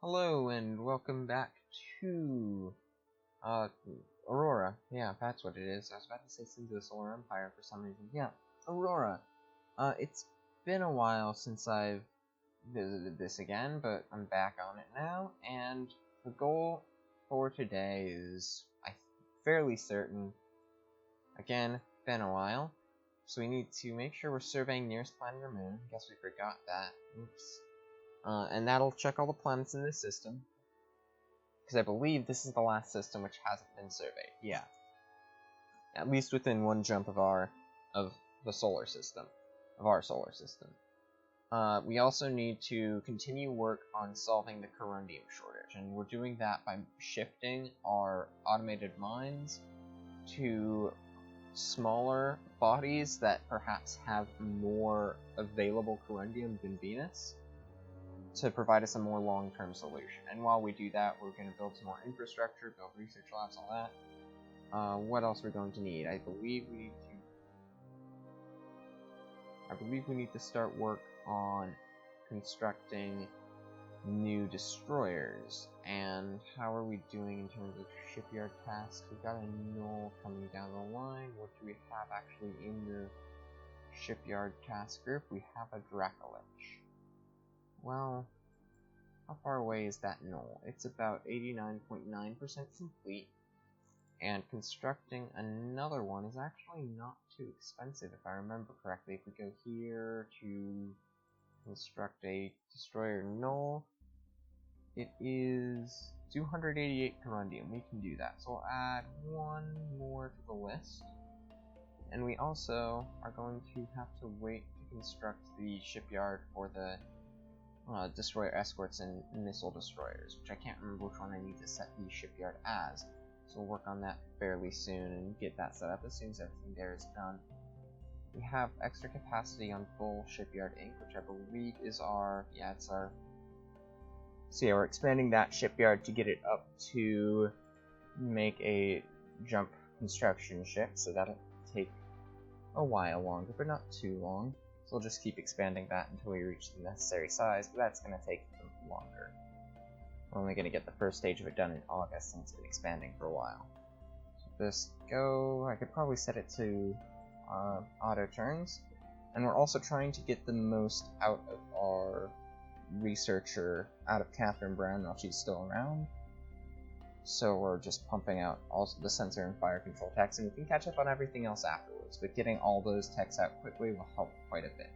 Hello and welcome back to Aurora. Yeah, that's what it is. I was about to say Sins of the Solar Empire for some reason. Yeah, Aurora. It's been a while since I've visited this again, but I'm back on it now, and the goal for today is I'm fairly certain. Again, been a while. So we need to make sure we're surveying nearest planet or moon. Guess we forgot that. Oops. And that'll check all the planets in this system. Because I believe this is the last system which hasn't been surveyed. Yeah. At least within one jump of our solar system. We also need to continue work on solving the corundium shortage, and we're doing that by shifting our automated mines to smaller bodies that perhaps have more available corundium than Venus, to provide us a more long-term solution. And while we do that, we're going to build some more infrastructure, build research labs, all that. What else we're going to need? I believe we need to start work on constructing new destroyers. And how are we doing in terms of shipyard tasks? We've got a null coming down the line. What do we have actually in the shipyard task group? We have a Dracolich. Well, how far away is that null? It's about 89.9% complete, and constructing another one is actually not too expensive, if I remember correctly. If we go here to construct a destroyer null, it is 288 corundium. We can do that, so we'll add one more to the list. And we also are going to have to wait to construct the shipyard for the destroyer escorts and missile destroyers, which I can't remember which one I need to set the shipyard as. So we'll work on that fairly soon and get that set up as soon as everything there is done. We have extra capacity on full shipyard ink, which I believe is our, it's our, so yeah, we're expanding that shipyard to get it up to make a jump construction ship, so that'll take a while longer, but not too long. So we'll just keep expanding that until we reach the necessary size, but that's going to take longer. We're only going to get the first stage of it done in August, and it's been expanding for a while. So just go, I could probably set it to auto turns, and we're also trying to get the most out of our researcher, out of Catherine Brown while she's still around. So we're just pumping out all the sensor and fire control techs, and we can catch up on everything else afterwards, but getting all those techs out quickly will help quite a bit.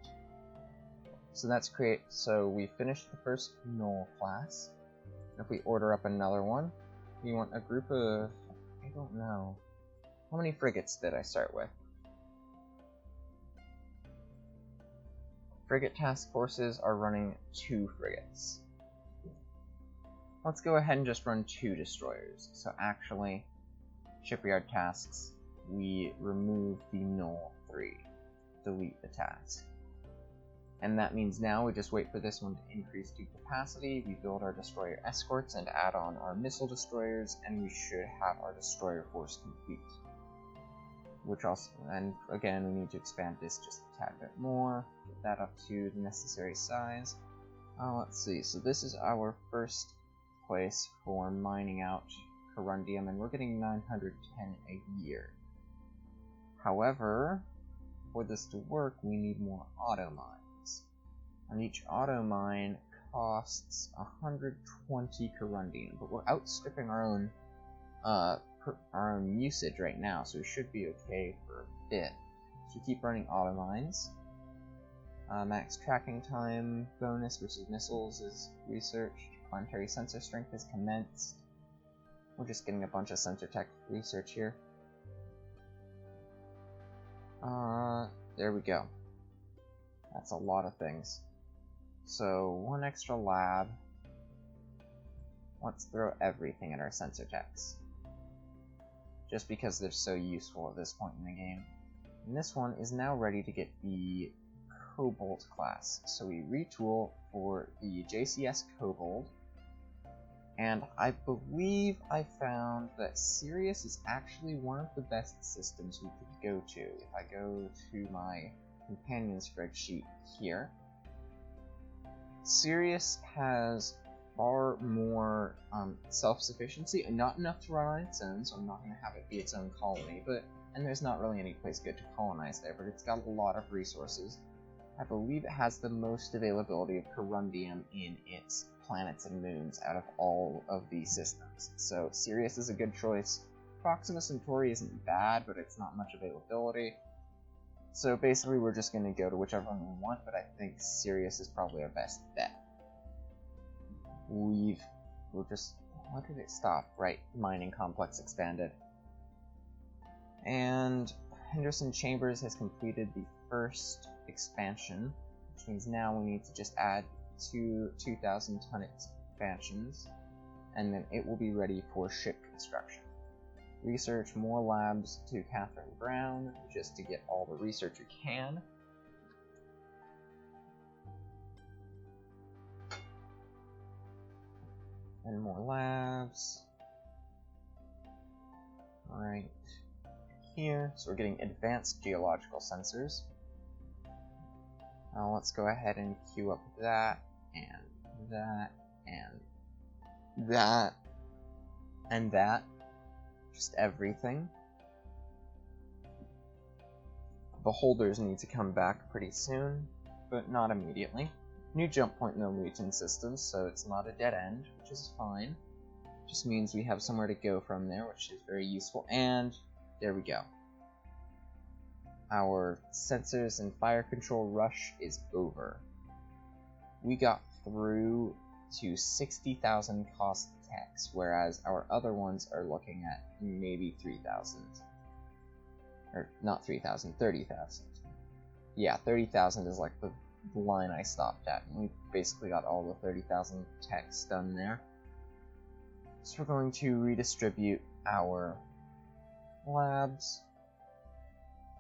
So that's great. So we finished the first null class. If we order up another one, we want a group of, I don't know, how many frigates did I start with? Frigate task forces are running 2 frigates. Let's go ahead and just run 2 destroyers. So actually, shipyard tasks, we remove the null 3. Delete the task. And that means now we just wait for this one to increase to capacity, we build our destroyer escorts and add on our missile destroyers, and we should have our destroyer force complete. Which also, and again, we need to expand this just a tad bit more, get that up to the necessary size. Let's see, so this is our first place for mining out corundium, and we're getting 910 a year. However, for this to work, we need more auto mines. And each auto mine costs 120 corundium, but we're outstripping our own usage right now, so we should be okay for a bit. So keep running auto mines. Max tracking time bonus versus missiles is researched. Planetary sensor strength is commenced. We're just getting a bunch of sensor tech research here. There we go. That's a lot of things. So, 1 extra lab. Let's throw everything at our sensor techs, just because they're so useful at this point in the game. And this one is now ready to get the Cobalt class. So we retool for the JCS Cobalt, and I believe I found that Sirius is actually one of the best systems we could go to. If I go to my companion spreadsheet here, Sirius has far more self-sufficiency, and not enough to run on its own, so I'm not going to have it be its own colony, and there's not really any place good to colonize there, but it's got a lot of resources. I believe it has the most availability of corundium in its planets and moons out of all of these systems, so Sirius is a good choice. Proxima Centauri isn't bad, but it's not much availability. So basically we're just going to go to whichever one we want, but I think Sirius is probably our best bet. We'll just... What did it stop? Right, mining complex expanded. And Henderson Chambers has completed the first expansion, which means now we need to just add 2,000 ton expansions, and then it will be ready for ship construction. Research more labs to Catherine Brown, just to get all the research you can. And more labs. Right here. So we're getting advanced geological sensors. Now let's go ahead and queue up that, and that, and that, and that. Just everything. The holders need to come back pretty soon, but not immediately. New jump point no region systems, so it's not a dead end, which is fine. Just means we have somewhere to go from there, which is very useful, and there we go. Our sensors and fire control rush is over. We got through to 60,000 cost techs, whereas our other ones are looking at maybe 3,000. Or not 3,000, 30,000. Yeah, 30,000 is like the line I stopped at, and we basically got all the 30,000 techs done there. So we're going to redistribute our labs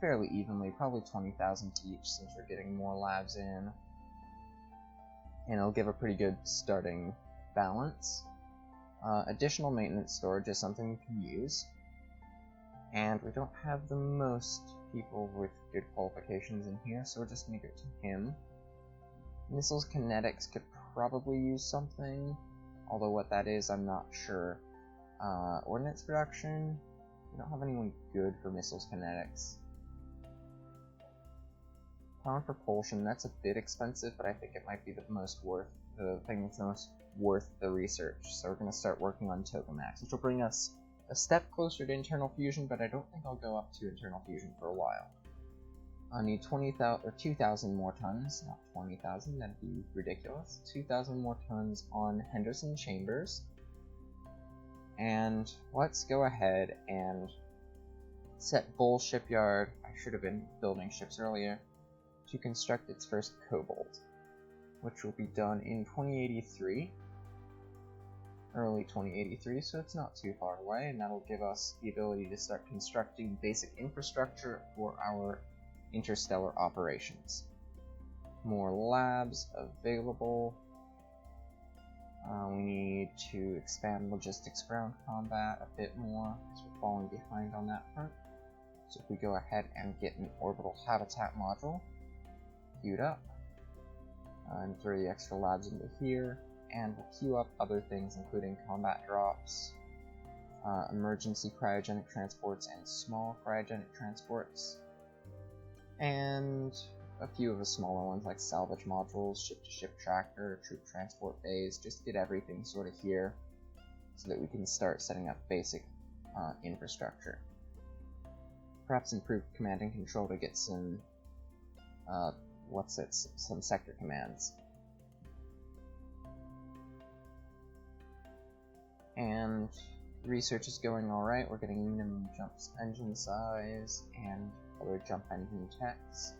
fairly evenly, probably 20,000 each since we're getting more labs in. And it'll give a pretty good starting balance. Additional maintenance storage is something we can use. And we don't have the most people with good qualifications in here, so we'll just make it to him. Missiles kinetics could probably use something, although what that is, I'm not sure. Ordnance production, we don't have anyone good for missiles kinetics. Power propulsion, that's a bit expensive, but I think it might be the thing that's most worth the research. So we're going to start working on Tokamak, which will bring us a step closer to internal fusion, but I don't think I'll go up to internal fusion for a while. I need 20,000 or 2,000 more tons, not 20,000, that'd be ridiculous. 2,000 more tons on Henderson Chambers. And let's go ahead and set Bull Shipyard, I should have been building ships earlier, to construct its first Cobalt, which will be done in 2083. Early 2083, so it's not too far away, and that'll give us the ability to start constructing basic infrastructure for our interstellar operations. More labs available. We need to expand logistics ground combat a bit more, because we're falling behind on that front. So if we go ahead and get an orbital habitat module queued up, and throw the extra labs into here, and we'll queue up other things including combat drops, emergency cryogenic transports and small cryogenic transports, and a few of the smaller ones like salvage modules, ship-to-ship tractor, troop transport bays, just get everything sort of here so that we can start setting up basic infrastructure. Perhaps improve command and control to get some, some sector commands. And research is going alright. We're getting minimum jump engine size and other jump engine techs.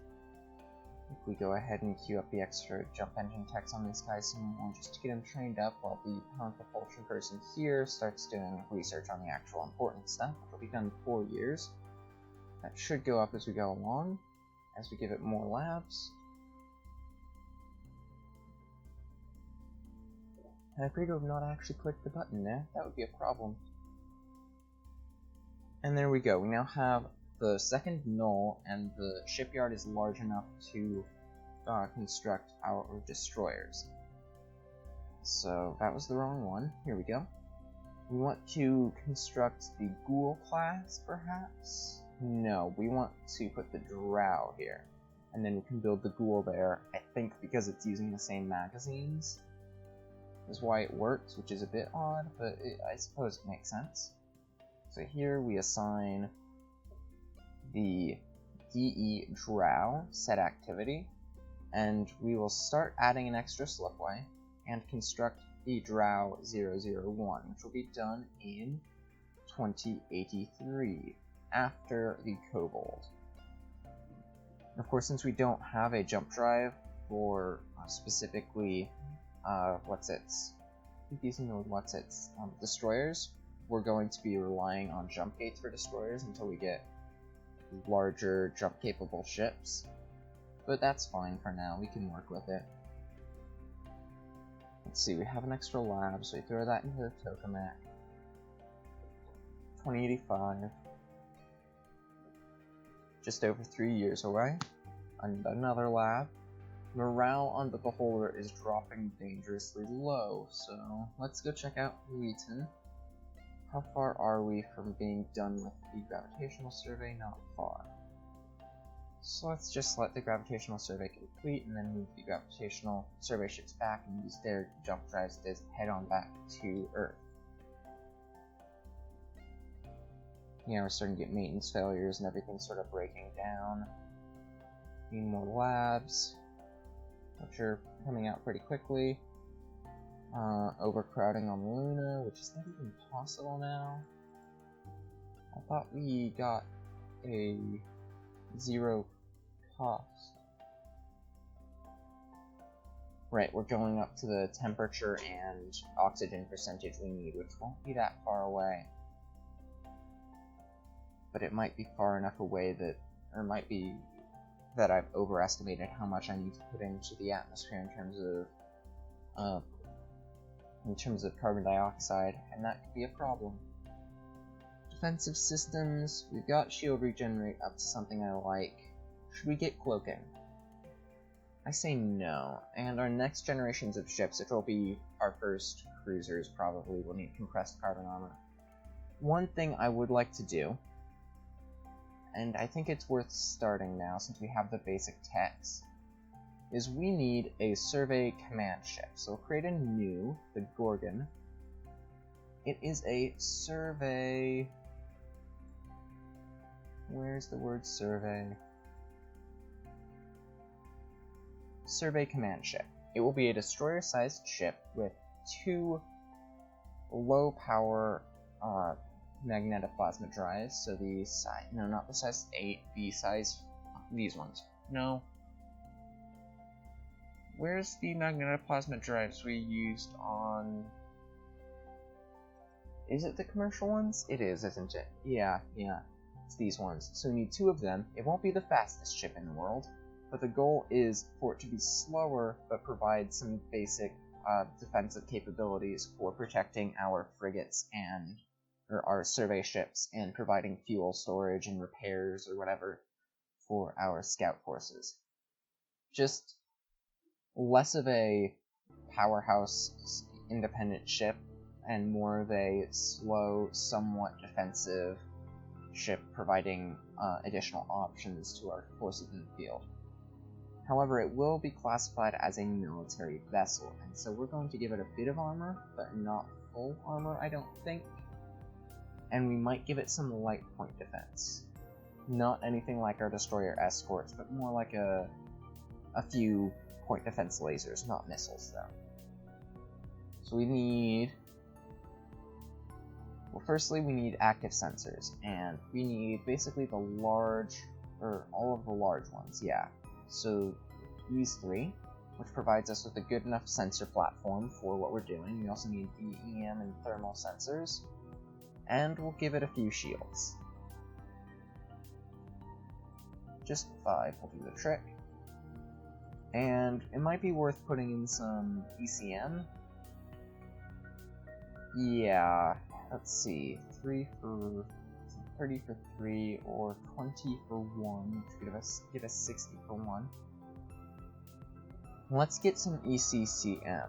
If we go ahead and queue up the extra jump engine techs on these guys some more just to get them trained up, while the power propulsion person here starts doing research on the actual important stuff. It'll be done in 4 years. That should go up as we go along, as we give it more labs. I agree to have not actually clicked the button there. That would be a problem. And there we go. We now have the second null, and the shipyard is large enough to construct our destroyers. so that was the wrong one. Here we go. We want to construct the ghoul class, perhaps? No, we want to put the drow here. And then we can build the ghoul there, I think because it's using the same magazines is why it works, which is a bit odd, but I suppose it makes sense. So here we assign the DE drow set activity, and we will start adding an extra slipway and construct the drow 001, which will be done in 2083 after the kobold. Of course, since we don't have a jump drive for specifically destroyers, we're going to be relying on jump gates for destroyers until we get larger jump capable ships. But that's fine for now, we can work with it. Let's see, we have an extra lab, so we throw that into the tokamak. 2085. Just over 3 years away. And another lab. Morale on the Beholder is dropping dangerously low, so let's go check out Wheaton. How far are we from being done with the gravitational survey? Not far. So let's just let the gravitational survey complete and then move the gravitational survey ships back and use their jump drives to head on back to Earth. Yeah, we're starting to get maintenance failures and everything sort of breaking down. Need more labs, which are coming out pretty quickly. Overcrowding on Luna, which is not even possible now. I thought we got a 0 cost. Right, we're going up to the temperature and oxygen percentage we need, which won't be that far away. But it might be far enough away that, or might be that I've overestimated how much I need to put into the atmosphere in terms of carbon dioxide, and that could be a problem. Defensive systems, we've got shield regenerate up to something I like. Should we get cloaking? I say no, and our next generations of ships, which will be our first cruisers, probably will need compressed carbon armor. One thing I would like to do, and I think it's worth starting now since we have the basic techs, is we need a survey command ship. So we'll create a new, the Gorgon. It is a survey... Where's the word survey? Survey command ship. It will be a destroyer-sized ship with 2 low-power magnetoplasma drives. So the size... No, not the size 8. The size... These ones. No. Where's the magnetoplasma drives we used on... Is it the commercial ones? It is, isn't it? Yeah. It's these ones. So we need 2 of them. It won't be the fastest ship in the world, but the goal is for it to be slower, but provide some basic defensive capabilities for protecting our frigates or our survey ships, and providing fuel storage and repairs or whatever for our scout forces. Just less of a powerhouse independent ship and more of a slow, somewhat defensive ship providing additional options to our forces in the field. However, it will be classified as a military vessel, and so we're going to give it a bit of armor, but not full armor, I don't think. And we might give it some light point defense. Not anything like our destroyer escorts, but more like a few point defense lasers, not missiles, though. So we need... Well, firstly, we need active sensors, and we need basically the large, or all of the large ones, yeah. So these 3, which provides us with a good enough sensor platform for what we're doing. We also need EM and thermal sensors, and we'll give it a few shields. Just 5 will do the trick. And it might be worth putting in some ECM. Yeah, let's see, 30 for 3, or 20 for 1, which give us 60 for 1. Let's get some ECCM.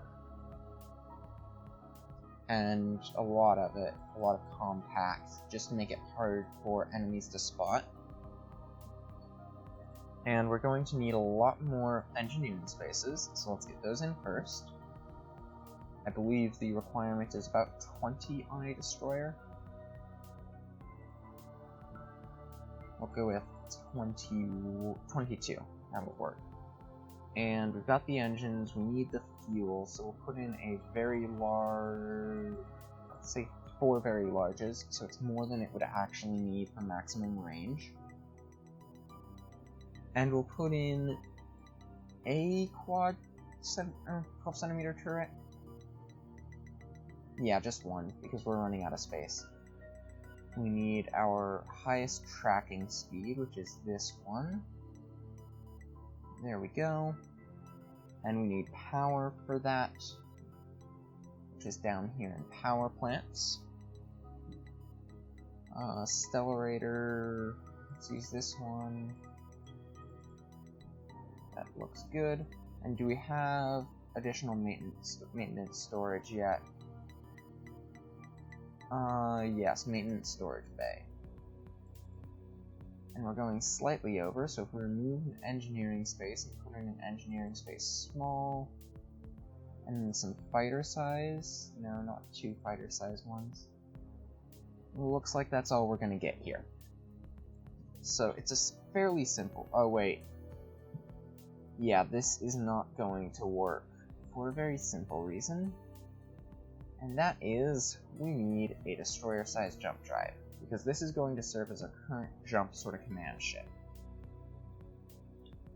and a lot of compact, just to make it hard for enemies to spot. And we're going to need a lot more engineering spaces, so let's get those in first. I believe the requirement is about 20 on a destroyer. We'll go with 22. That'll work. And we've got the engines, we need the fuel, so we'll put in a very large, let's say 4 very larges, so it's more than it would actually need for maximum range. And we'll put in a quad 12 centimeter turret. Yeah, just one, because we're running out of space. We need our highest tracking speed, which is this one. There we go. And we need power for that, which is down here in power plants. Stellarator, let's use this one. That looks good. And do we have additional maintenance storage yet? Yes, maintenance storage bay. And we're going slightly over, so if we remove an engineering space and put in an engineering space small, and then some fighter size, no, not 2 fighter size ones. It looks like that's all we're gonna get here. So it's a fairly simple, oh wait. Yeah, this is not going to work for a very simple reason. And that is, we need a destroyer-sized jump drive, because this is going to serve as a current jump sort of command ship.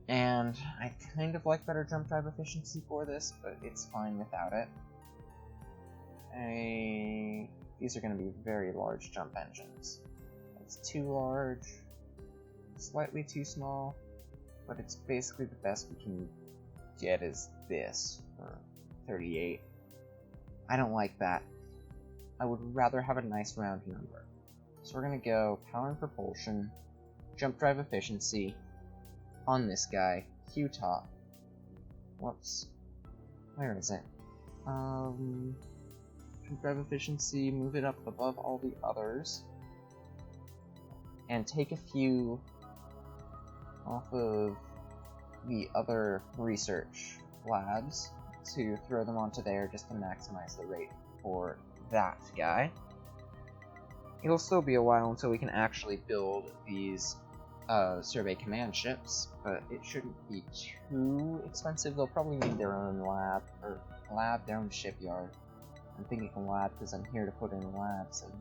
And I kind of like better jump drive efficiency for this, but it's fine without it. These are going to be very large jump engines. It's too large, slightly too small, but it's basically the best we can get is this, for 38. I don't like that. I would rather have a nice round number. So we're going to go power and propulsion, jump drive efficiency, on this guy, Q top. Whoops. Where is it? Jump drive efficiency, move it up above all the others. And take a few off of the other research labs to throw them onto there just to maximize the rate for that guy. It'll still be a while until we can actually build these survey command ships, but it shouldn't be too expensive. They'll probably need their own lab, their own shipyard. I'm thinking lab because I'm here to put in labs and,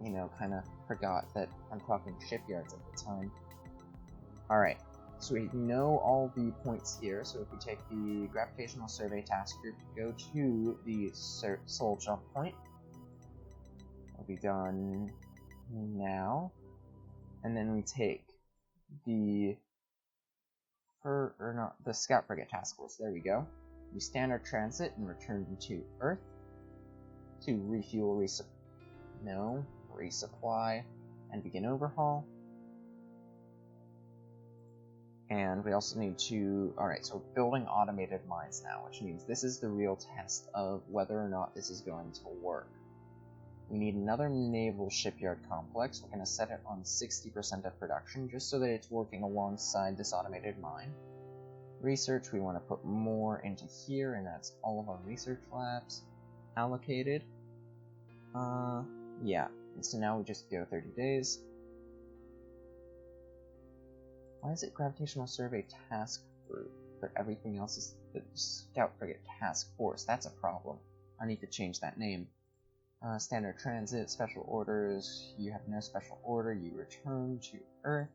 you know, kind of forgot that I'm talking shipyards at the time. Alright. So we know all the points here, so if we take the gravitational survey task group, go to the soul jump point. It'll be done now. And then we take the scout frigate task force, there we go. We standard transit and return to Earth to refuel, resupply, and begin overhaul. And we also need to, alright, so we're building automated mines now, which means this is the real test of whether or not this is going to work. We need another naval shipyard complex. We're going to set it on 60% of production, just so that it's working alongside this automated mine. Research, we want to put more into here, and that's all of our research labs allocated. Yeah, and so now we just go 30 days. Why is it Gravitational Survey Task Group, but everything else is the Scout Frigate Task Force? That's a problem. I need to change that name. Standard Transit, Special Orders, you have no special order, you return to Earth,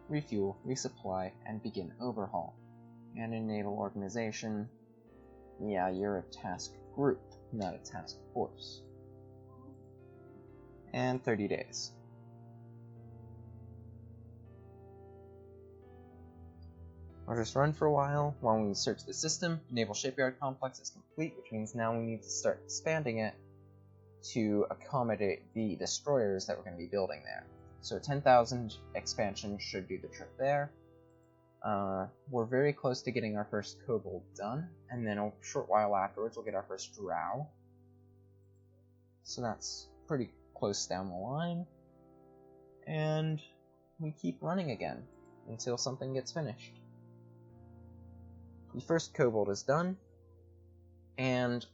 refuel, resupply, and begin overhaul. And in Naval Organization, yeah, you're a task group, not a task force. And 30 days. I'll just run for a while we search the system. Naval Shipyard Complex is complete, which means now we need to start expanding it to accommodate the destroyers that we're going to be building there. So 10,000 expansion should do the trick there. We're very close to getting our first kobold done, and then a short while afterwards we'll get our first drow. so that's pretty close down the line. And we keep running again until something gets finished. The first kobold is done, and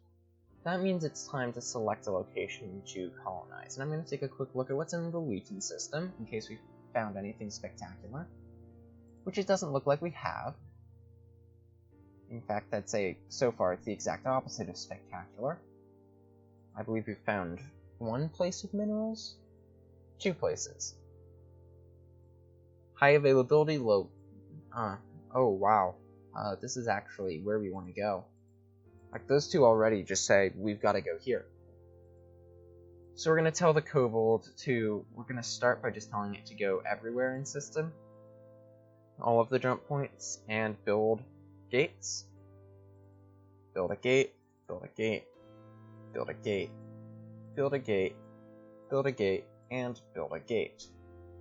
that means it's time to select a location to colonize. And I'm going to take a quick look at what's in the Wheaton system, in case we found anything spectacular, which it doesn't look like we have. In fact, I'd say so far it's the exact opposite of spectacular. I believe we've found one place with minerals? 2 places. High availability, low... oh wow. This is actually where we want to go. Like, those 2 already just say, we've got to go here. So we're going to tell the kobold to... We're going to start by just telling it to go everywhere in system. All of the jump points, and build gates. Build a gate, build a gate, build a gate, build a gate, build a gate, and build a gate.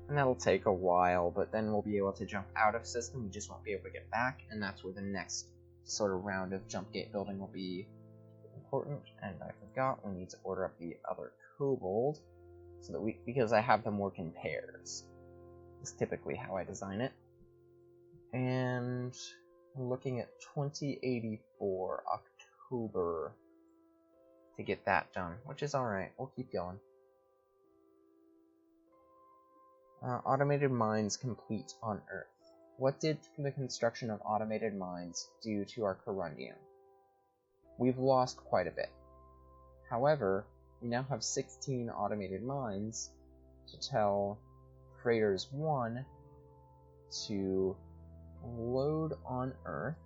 And that'll take a while, but then we'll be able to jump out of system, we just won't be able to get back, and that's where the next sort of round of jump gate building will be important. And I forgot, we need to order up the other kobold, so that because I have them work in pairs. That's typically how I design it. And we're looking at 2084, October, to get that done, which is alright, we'll keep going. Automated mines complete on Earth. What did the construction of automated mines do to our corundium? We've lost quite a bit. However, we now have 16 automated mines to tell Freighters 1 to load on Earth,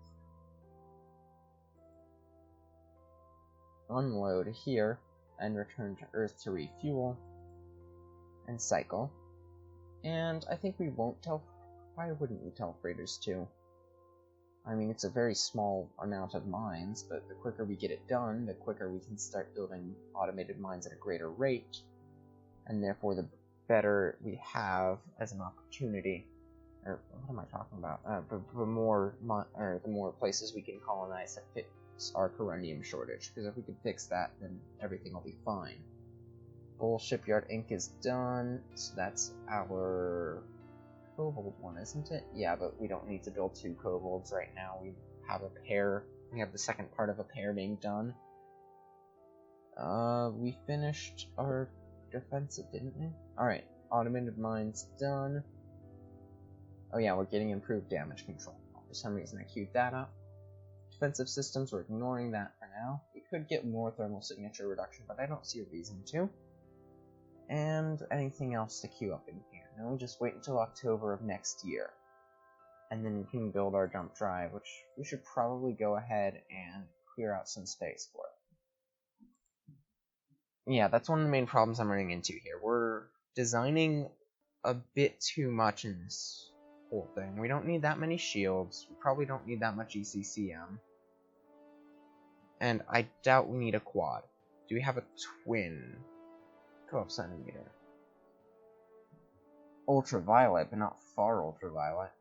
unload here, and return to Earth to refuel and cycle. And I think we won't tell... Why wouldn't we tell Freighters 2? I mean, it's a very small amount of mines, but the quicker we get it done, the quicker we can start building automated mines at a greater rate, and therefore the better we have as an opportunity. Or what am I talking about? The more places we can colonize that fix our corundium shortage. Because if we can fix that, then everything will be fine. Bull Shipyard Inc. is done, so that's our kobold one, isn't it? Yeah, but we don't need to build 2 kobolds right now. We have a pair. We have the second part of a pair being done. We finished our defensive, didn't we? Alright, automated mines done. Oh yeah, we're getting improved damage control. For some reason I queued that up. Defensive systems, we're ignoring that for now. We could get more thermal signature reduction, but I don't see a reason to. And anything else to queue up in here? No, just wait until October of next year. And then we can build our jump drive, which we should probably go ahead and clear out some space for it. Yeah, that's one of the main problems I'm running into here. We're designing a bit too much in this whole thing. We don't need that many shields. We probably don't need that much ECCM. And I doubt we need a quad. Do we have a twin? 12 centimeter. Ultraviolet, but not far ultraviolet.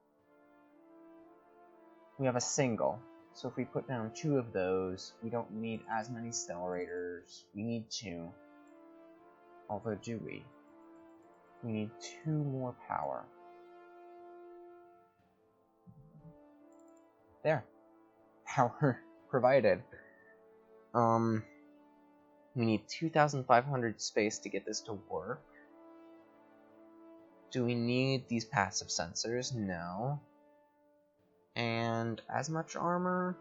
We have a single. So if we put down 2 of those, we don't need as many accelerators. We need 2. Although, do we? We need 2 more power. There. Power provided. We need 2,500 space to get this to work. Do we need these passive sensors? No. And as much armor?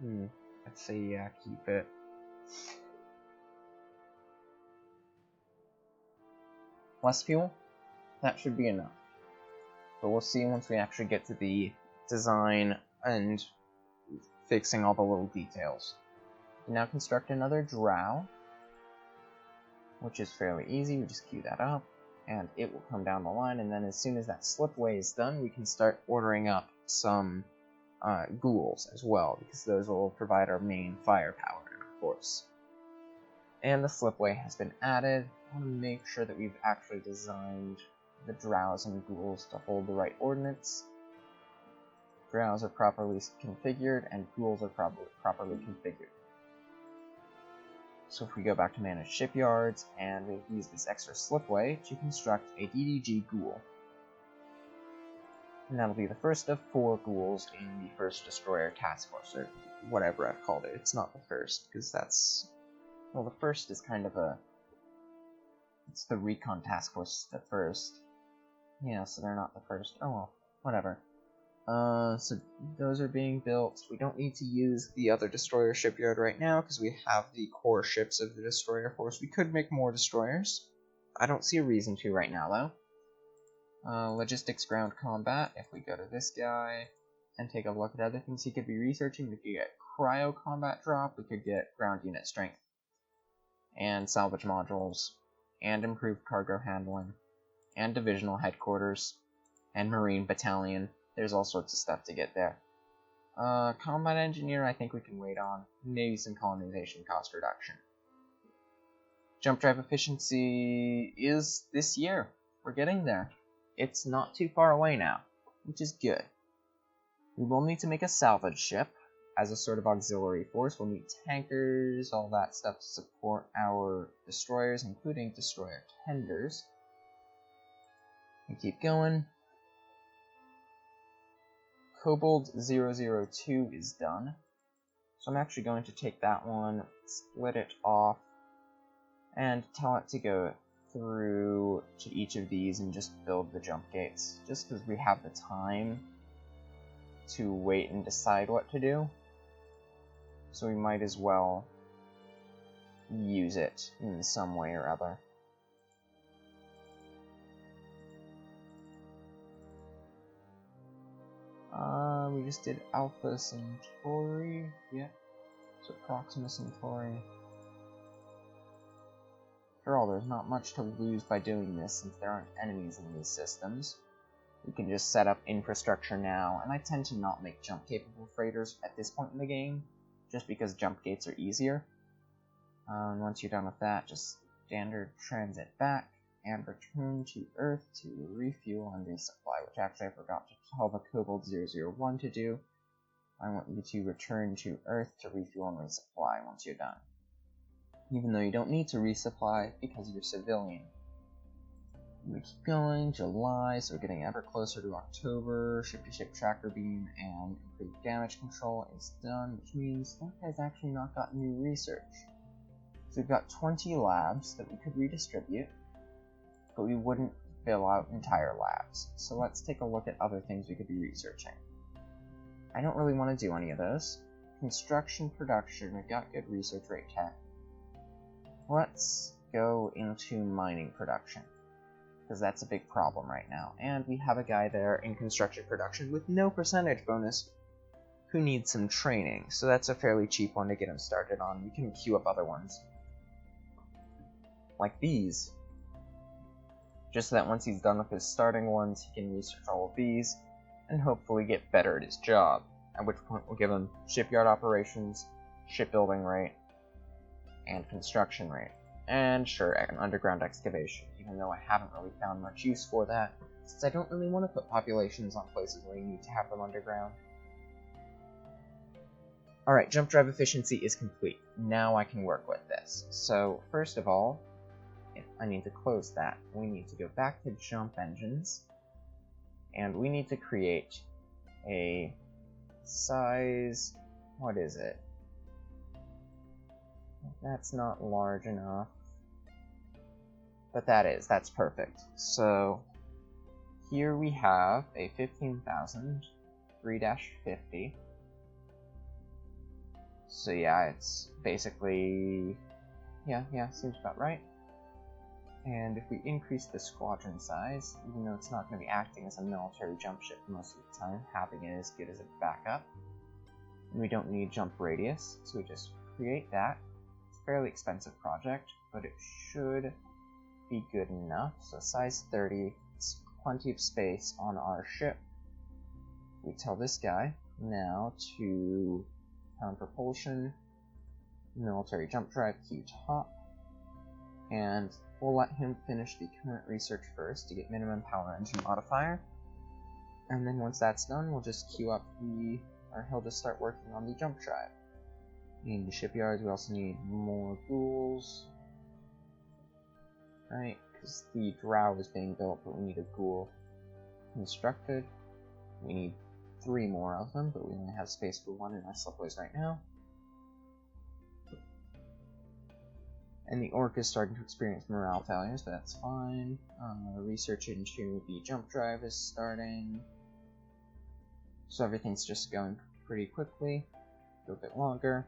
I'd say yeah, keep it. Less fuel? That should be enough. But we'll see once we actually get to the design and fixing all the little details. We now construct another drow, which is fairly easy. We just queue that up, and it will come down the line, and then as soon as that slipway is done, we can start ordering up some ghouls as well, because those will provide our main firepower, of course. And the slipway has been added. I want to make sure that we've actually designed the drows and ghouls to hold the right ordnance. Drows are properly configured, and ghouls are properly configured. So if we go back to manage shipyards, and we use this extra slipway to construct a DDG ghoul. And that'll be the first of 4 ghouls in the first destroyer task force, or whatever I've called it. It's not the first, because that's... well, the first is kind of a... it's the recon task force at first. Yeah, so they're not the first. Oh well, whatever. So those are being built. We don't need to use the other destroyer shipyard right now because we have the core ships of the destroyer force. We could make more destroyers. I don't see a reason to right now, though. Logistics ground combat. If we go to this guy and take a look at other things he could be researching, we could get cryo combat drop. We could get ground unit strength and salvage modules and improved cargo handling and divisional headquarters and marine battalion. There's all sorts of stuff to get there. Combat engineer, I think we can wait on. Maybe some colonization cost reduction. Jump drive efficiency is this year. We're getting there. It's not too far away now, which is good. We will need to make a salvage ship as a sort of auxiliary force. We'll need tankers, all that stuff to support our destroyers, including destroyer tenders. We keep going. Kobold 002 is done. So I'm actually going to take that one, split it off, and tell it to go through to each of these and just build the jump gates. Just because we have the time to wait and decide what to do. So we might as well use it in some way or other. We just did Alpha Centauri, yeah, so Proxima Centauri. After all, there's not much to lose by doing this since there aren't enemies in these systems. We can just set up infrastructure now, and I tend to not make jump-capable freighters at this point in the game, just because jump gates are easier. And once you're done with that, just standard transit back, and return to Earth to refuel and resupply, which actually I forgot to tell the Kobold 001 to do. I want you to return to Earth to refuel and resupply once you're done. Even though you don't need to resupply because you're civilian. We keep going, July, so we're getting ever closer to October. Ship-to-ship tracker beam and improved damage control is done, which means that guy's actually not got new research. So we've got 20 labs that we could redistribute, but we wouldn't fill out entire labs. So let's take a look at other things we could be researching. I don't really want to do any of those. Construction, production, we've got good research rate tech. Let's go into mining production, because that's a big problem right now. And we have a guy there in construction production with no percentage bonus who needs some training, so that's a fairly cheap one to get him started on. We can queue up other ones, like these, just so that once he's done with his starting ones, he can research all of these, and hopefully get better at his job, at which point we'll give him shipyard operations, shipbuilding rate, and construction rate. And sure, an underground excavation, even though I haven't really found much use for that, since I don't really want to put populations on places where you need to have them underground. Alright, jump drive efficiency is complete. Now I can work with this. So, first of all, I need to close that. We need to go back to jump engines, and we need to create a size, what is it? That's not large enough, but that's perfect. So here we have a 15,000 3-50. So yeah, it's basically, yeah, seems about right. And if we increase the squadron size, even though it's not going to be acting as a military jump ship most of the time, having it is good as a backup. And we don't need jump radius, so we just create that. It's a fairly expensive project, but it should be good enough. So size 30, it's plenty of space on our ship. We tell this guy now to propulsion, military jump drive, Q top, and we'll let him finish the current research first to get minimum power engine modifier, and then once that's done, we'll just queue up he'll just start working on the jump drive. In the shipyards, we also need more ghouls. right? Because the drow is being built, but we need a ghoul constructed. We need 3 more of them, but we only have space for 1 in our slipways right now. And the orc is starting to experience morale failures, but that's fine. Research into the jump drive is starting. So everything's just going pretty quickly. A little bit longer.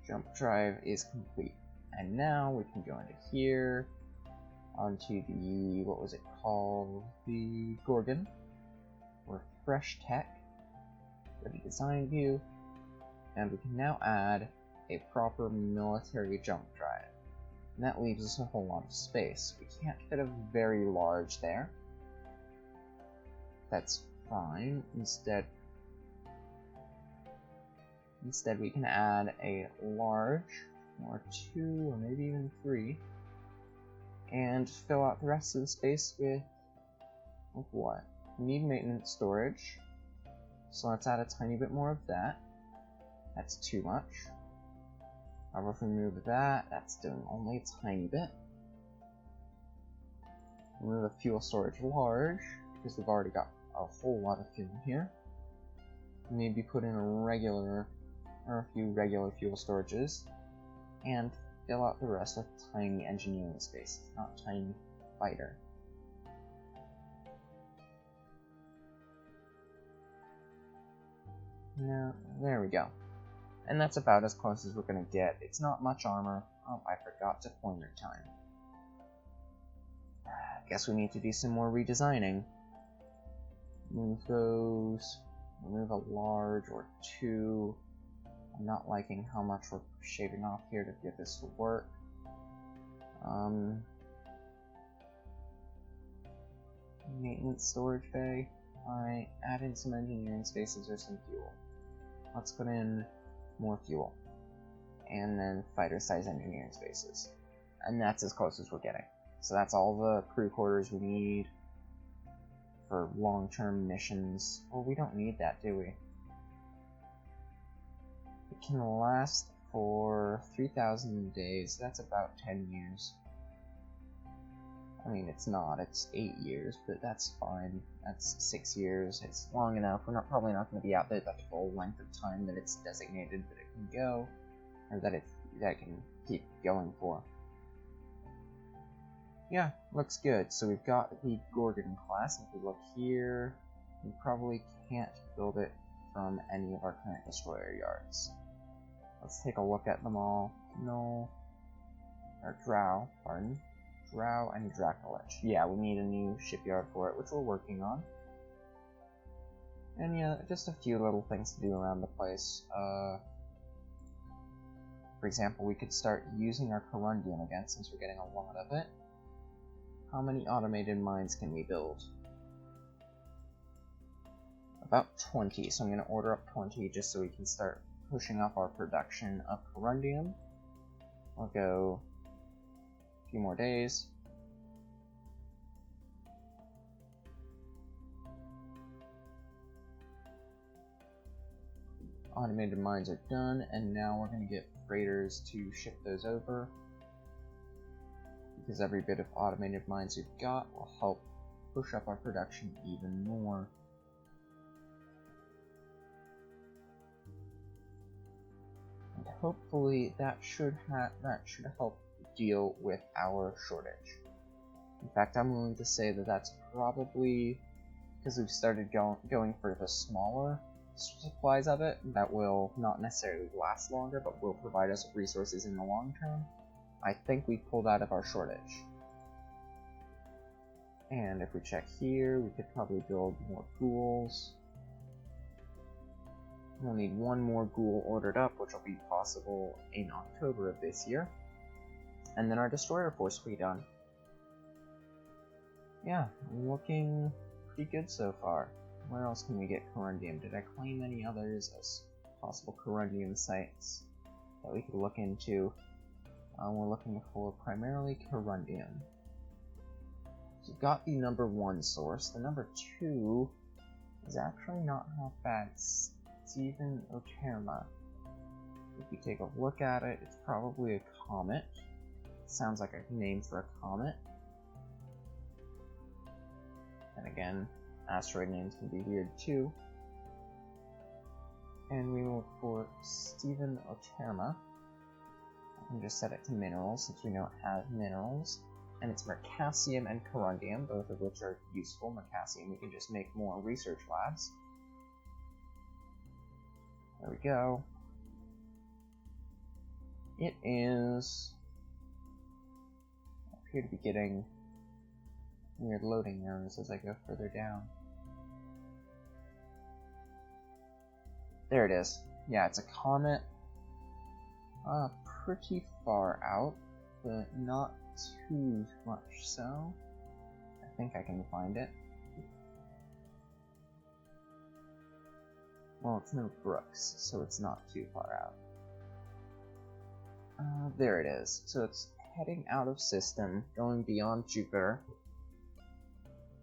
Jump drive is complete. And now we can go into here, onto the, what was it called? The Gorgon. Refresh tech. Go to design view. And we can now add a proper military jump drive. And that leaves us a whole lot of space. We can't fit a very large there. That's fine. Instead we can add a large, or 2, or maybe even 3, and fill out the rest of the space with what? We need maintenance storage, so let's add a tiny bit more of that. That's too much. However, if we remove that, that's doing only a tiny bit. Remove the fuel storage large, because we've already got a whole lot of fuel here. Maybe put in a few regular fuel storages, and fill out the rest with tiny engineering spaces, not tiny fighter. Now, there we go. And that's about as close as we're going to get. It's not much armor. Oh, I forgot to pointer time. Guess we need to do some more redesigning. Move those. Remove a large or 2. I'm not liking how much we're shaving off here to get this to work. Maintenance storage bay. Alright, add in some engineering spaces or some fuel. Let's put in more fuel, and then fighter size engineering spaces, and that's as close as we're getting. So that's all the crew quarters we need for long-term missions. Well, we don't need that, do we? It can last for 3,000 days. That's about 10 years. I mean, it's not. It's 8 years, but that's fine. That's 6 years. It's long enough. We're probably not going to be out there the full length of time that it's designated that it can go, or that it can keep going for. Yeah, looks good. So we've got the Gorgon class. If we look here, we probably can't build it from any of our current destroyer yards. Let's take a look at them all. No, or Drow, pardon. Drow and Dracolich. Yeah, we need a new shipyard for it, which we're working on. And yeah, just a few little things to do around the place. For example, we could start using our corundium again, since we're getting a lot of it. How many automated mines can we build? About 20, so I'm going to order up 20 just so we can start pushing up our production of corundium. I'll go few more days. Automated mines are done, and now we're going to get freighters to ship those over, because every bit of automated mines we've got will help push up our production even more. And hopefully that should help deal with our shortage. In fact, I'm willing to say that that's probably because we've started going for the smaller supplies of it that will not necessarily last longer, but will provide us with resources in the long term. I think we pulled out of our shortage. And if we check here, we could probably build more ghouls. We'll need 1 more ghoul ordered up, which will be possible in October of this year. And then our destroyer force will be done. Yeah, looking pretty good so far. Where else can we get corundium? Did I claim any others as possible corundium sites that we could look into? We're looking for primarily corundium. So we've got the number 1 source. The number 2 is actually not half bad. Steven Oterma. If we take a look at it, it's probably a comet. sounds like a name for a comet. And again, asteroid names can be weird too. And we will look for Stephen Oterma. I can just set it to minerals since we know it has minerals. And it's Mercassium and corundium, both of which are useful. Mercassium, we can just make more research labs. There we go. It is... I appear to be getting weird loading errors as I go further down. There it is. Yeah, it's a comet. Pretty far out, but not too much so. I think I can find it. Well, it's no Brooks, so it's not too far out. There it is. So it's heading out of system, going beyond Jupiter.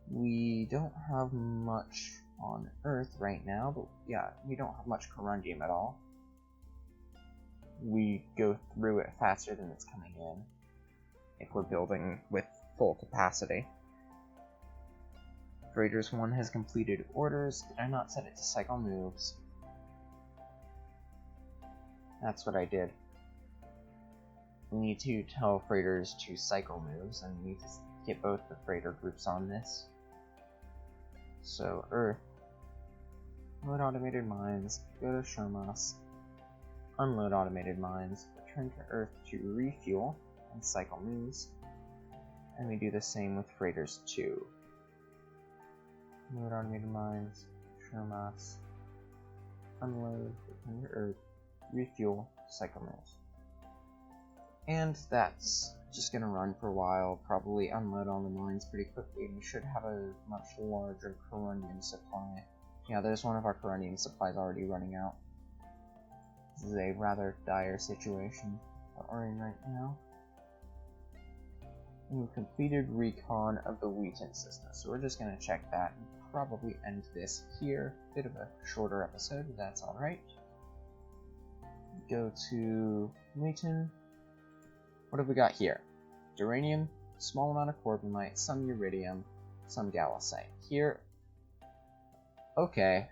We don't have much on Earth right now, but yeah, we don't have much corundium at all. We go through it faster than it's coming in, if we're building with full capacity. Freighters 1 has completed orders. Did I not set it to cycle moves? That's what I did. We need to tell freighters to cycle moves, and we need to get both the freighter groups on this. So, Earth. Load automated mines. Go to Shermas. Unload automated mines. Return to Earth to refuel and cycle moves. And we do the same with freighters 2. Load automated mines. Shermas. Unload. Return to Earth. Refuel. Cycle moves. And that's just going to run for a while, probably unload all the mines pretty quickly, and we should have a much larger corundium supply. Yeah, there's one of our corundium supplies already running out. This is a rather dire situation that we're in right now. And we've completed recon of the Wheaton system, so we're just going to check that and probably end this here. Bit of a shorter episode, but that's alright. Go to Wheaton. What have we got here? Uranium, small amount of corbamite, some iridium, some gallicite. Here, okay,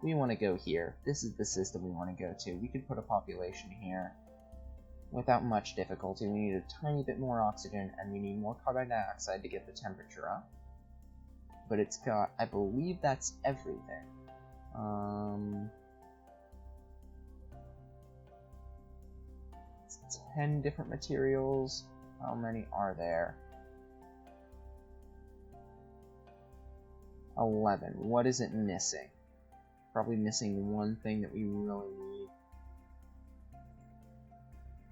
we want to go here. This is the system we want to go to. We could put a population here without much difficulty. We need a tiny bit more oxygen, and we need more carbon dioxide to get the temperature up. But it's got, I believe that's everything. 10 different materials. How many are there? 11. What is it missing? Probably missing one thing that we really need.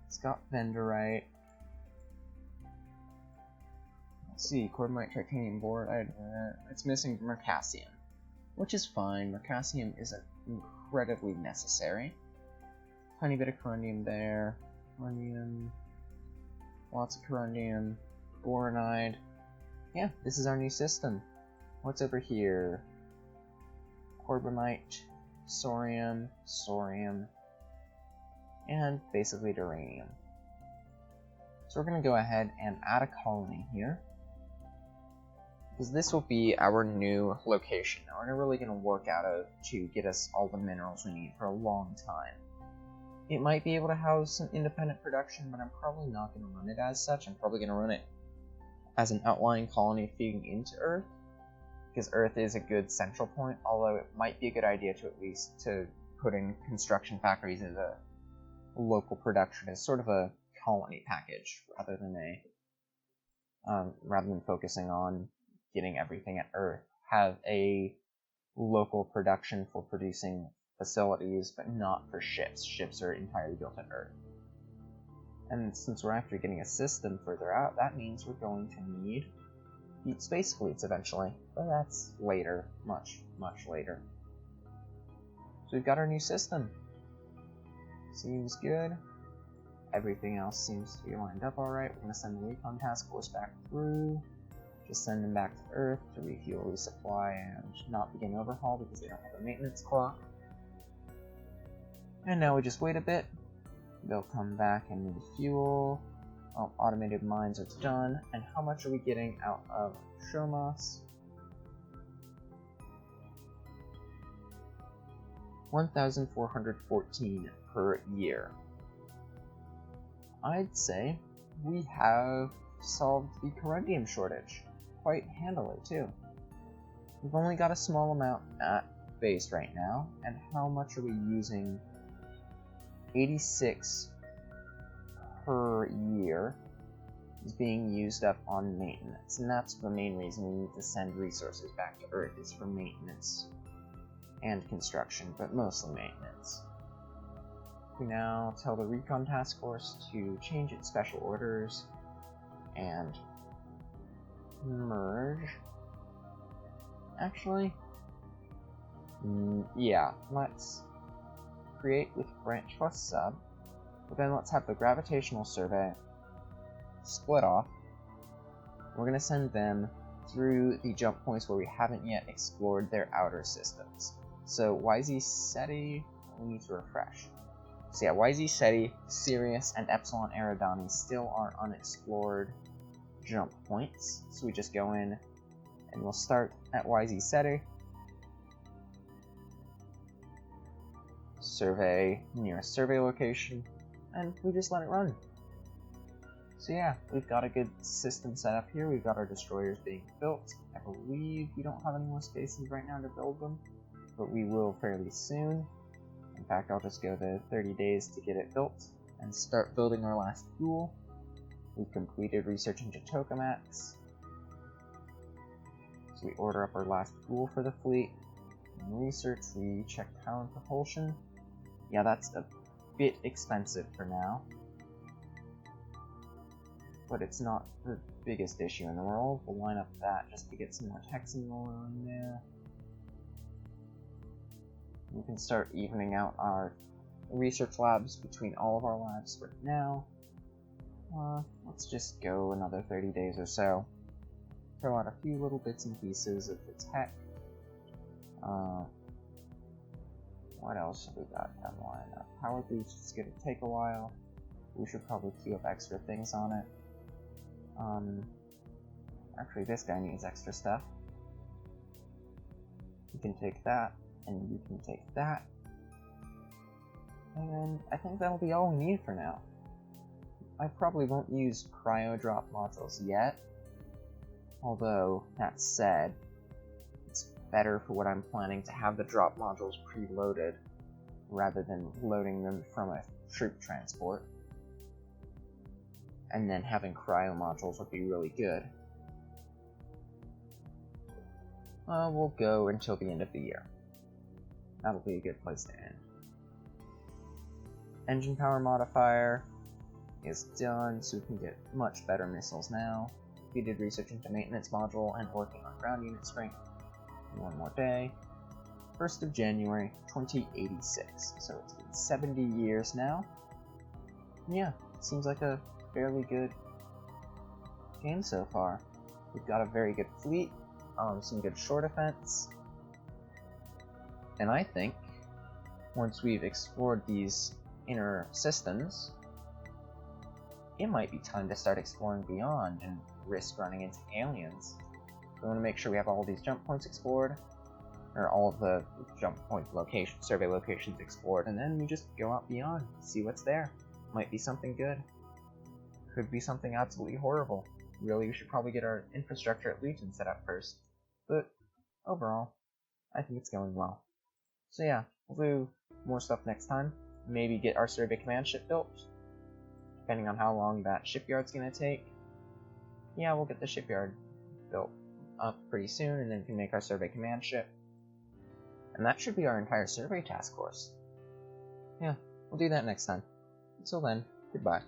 It's got Vendorite. Let's see, Corbamite, Titanium, Board. It's missing Mercassium, which is fine. Mercassium isn't incredibly necessary. Tiny bit of corundium there. Corundium, lots of corundium, boronide. Yeah, this is our new system. What's over here? Corbamite, sorium, and basically uranium. So we're going to go ahead and add a colony here, because this will be our new location. Now we're really going to work out of to get us all the minerals we need for a long time. It might be able to house some independent production, but I'm probably not going to run it as such. I'm probably going to run it as an outlying colony feeding into Earth, because Earth is a good central point, although it might be a good idea to at least to put in construction factories as a local production, as sort of a colony package, rather than focusing on getting everything at Earth. Have a local production for producing facilities, but not for ships. Ships are entirely built on Earth. And since we're after getting a system further out, that means we're going to need deep space fleets eventually. But that's later. Much, much later. So we've got our new system. Seems good. Everything else seems to be lined up alright. We're going to send the recon task force back through. Just send them back to Earth to refuel, resupply, and not begin overhaul because they don't have a maintenance clock. And now we just wait a bit. They'll come back and refuel. automated mines are done. And how much are we getting out of Shomos? 1,414 per year. I'd say we have solved the corundium shortage quite handily too. We've only got a small amount at base right now, and how much are we using? 86 per year is being used up on maintenance, and that's the main reason we need to send resources back to Earth, is for maintenance and construction, but mostly maintenance. We now tell the Recon Task Force to change its special orders and merge. Actually, yeah, let's create with branch plus sub, but then let's have the gravitational survey split off. We're going to send them through the jump points where we haven't yet explored their outer systems. So YZ Ceti, we need to refresh. So yeah, YZ Ceti, Sirius, and Epsilon Eridani still are unexplored jump points. So we just go in and we'll start at YZ Ceti. Survey nearest survey location, and we just let it run. So yeah, we've got a good system set up here. We've got our destroyers being built. I believe we don't have any more spaces right now to build them, but we will fairly soon. In fact, I'll just go the 30 days to get it built and start building our last pool. We've completed research into tokamaks. So we order up our last pool for the fleet. In research, we check power and propulsion. Yeah, that's a bit expensive for now, but it's not the biggest issue in the world. We'll line up that just to get some more Texan roller in there. We can start evening out our research labs between all of our labs for now. Let's just go another 30 days or so. Throw out a few little bits and pieces of the tech. What else have we got down the line? Power boost is going to take a while. We should probably queue up extra things on it. Actually, this guy needs extra stuff. You can take that, and you can take that. And I think that'll be all we need for now. I probably won't use cryo drop modules yet. Although, that said, it's better for what I'm planning to have the drop modules preloaded rather than loading them from a troop transport. And then having cryo modules would be really good. We'll go until the end of the year. That'll be a good place to end. Engine power modifier is done, so we can get much better missiles now. We did research into maintenance module and working on ground unit strength. One more day. 1st of January, 2086. So it's been 70 years now. Yeah, seems like a fairly good game so far. We've got a very good fleet, some good shore defense. And I think once we've explored these inner systems, it might be time to start exploring beyond and risk running into aliens. We want to make sure we have all these jump points explored, or all of the jump point locations, survey locations explored, and then we just go out beyond, see what's there. Might be something good. Could be something absolutely horrible. Really, we should probably get our infrastructure at Legion set up first. But overall, I think it's going well. So yeah, we'll do more stuff next time. Maybe get our survey command ship built, depending on how long that shipyard's gonna take. Yeah, we'll get the shipyard built up pretty soon, and then can make our survey command ship. And that should be our entire survey task force. Yeah, we'll do that next time. Until then, goodbye.